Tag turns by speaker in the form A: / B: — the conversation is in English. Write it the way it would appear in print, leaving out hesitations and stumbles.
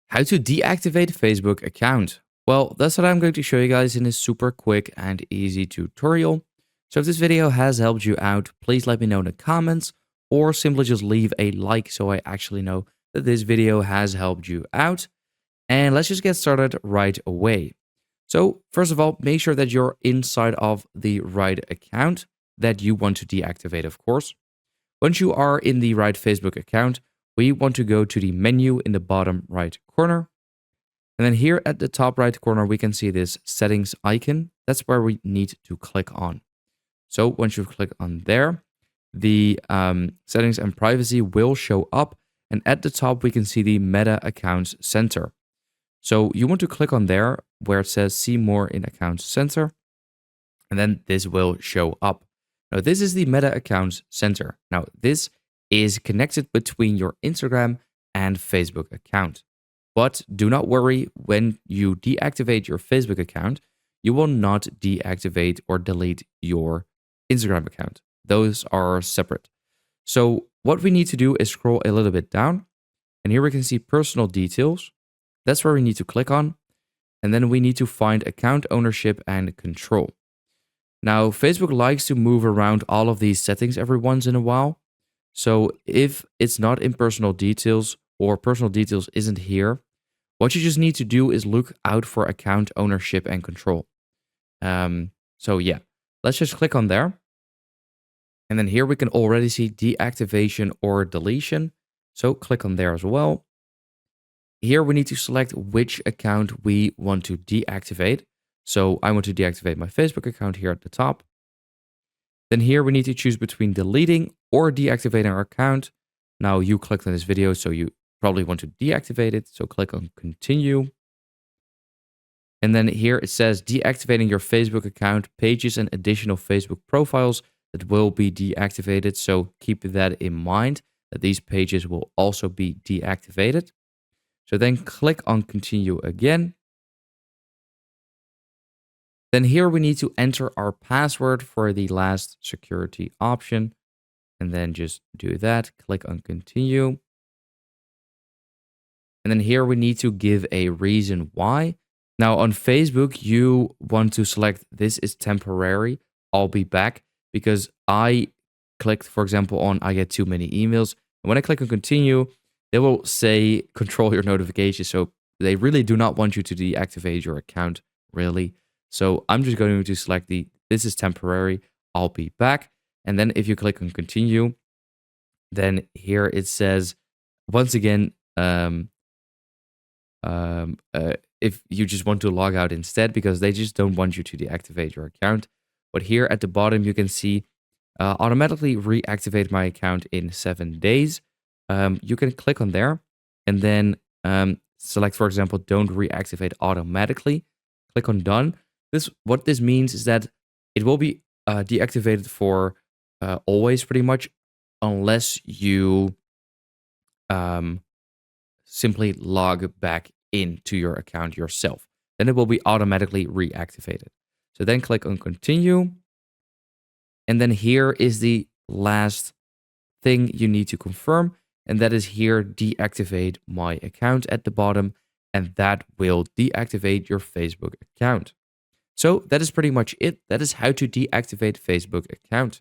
A: How to deactivate Facebook account. Well, that's what I'm going to show you guys in this super quick and easy tutorial. So if this video has helped you out, please let me know in the comments or simply just leave a like so I actually know that this video has helped you out. And let's just get started right away. So first of all, make sure that you're inside of the right account that you want to deactivate, of course. Once you are in the right Facebook account, we want to go to the menu in the bottom right corner. And then here at the top right corner, we can see this settings icon. That's where we need to click on. So once you click on there, the settings and privacy will show up. And at the top, we can see the Meta Accounts Center. So you want to click on there where it says see more in Accounts Center. And then this will show up. Now, this is the Meta Accounts Center. Now, this is connected between your Instagram and Facebook account. But do not worry, when you deactivate your Facebook account, you will not deactivate or delete your Instagram account. Those are separate. So what we need to do is scroll a little bit down. And here we can see personal details. That's where we need to click on. And then we need to find account ownership and control. Now, Facebook likes to move around all of these settings every once in a while. So if it's not in personal details or personal details isn't here, what you just need to do is look out for account ownership and control. So yeah, let's just click on there. And then here we can already see deactivation or deletion. So click on there as well. Here we need to select which account we want to deactivate. So I want to deactivate my Facebook account here at the top. Then here we need to choose between deleting or deactivating our account. Now you clicked on this video, so you probably want to deactivate it. So click on continue. And then here it says deactivating your Facebook account, pages and additional Facebook profiles that will be deactivated. So keep that in mind that these pages will also be deactivated. So then click on continue again. Then here we need to enter our password for the last security option. And then just do that. Click on continue. And then here we need to give a reason why. Now on Facebook, you want to select this is temporary. I'll be back because I clicked, for example, on I get too many emails. And when I click on continue, they will say control your notifications. So they really do not want you to deactivate your account, really. So I'm just going to select this is temporary, I'll be back. And then if you click on continue, then here it says, once again, if you just want to log out instead, because they just don't want you to deactivate your account. But here at the bottom, you can see automatically reactivate my account in 7 days. You can click on there and then select, for example, don't reactivate automatically. Click on done. What this means is that it will be deactivated for always, pretty much, unless you simply log back into your account yourself. Then it will be automatically reactivated. So then click on continue. And then here is the last thing you need to confirm. And that is here, deactivate my account at the bottom. And that will deactivate your Facebook account. So that is pretty much it. That is how to deactivate Facebook account.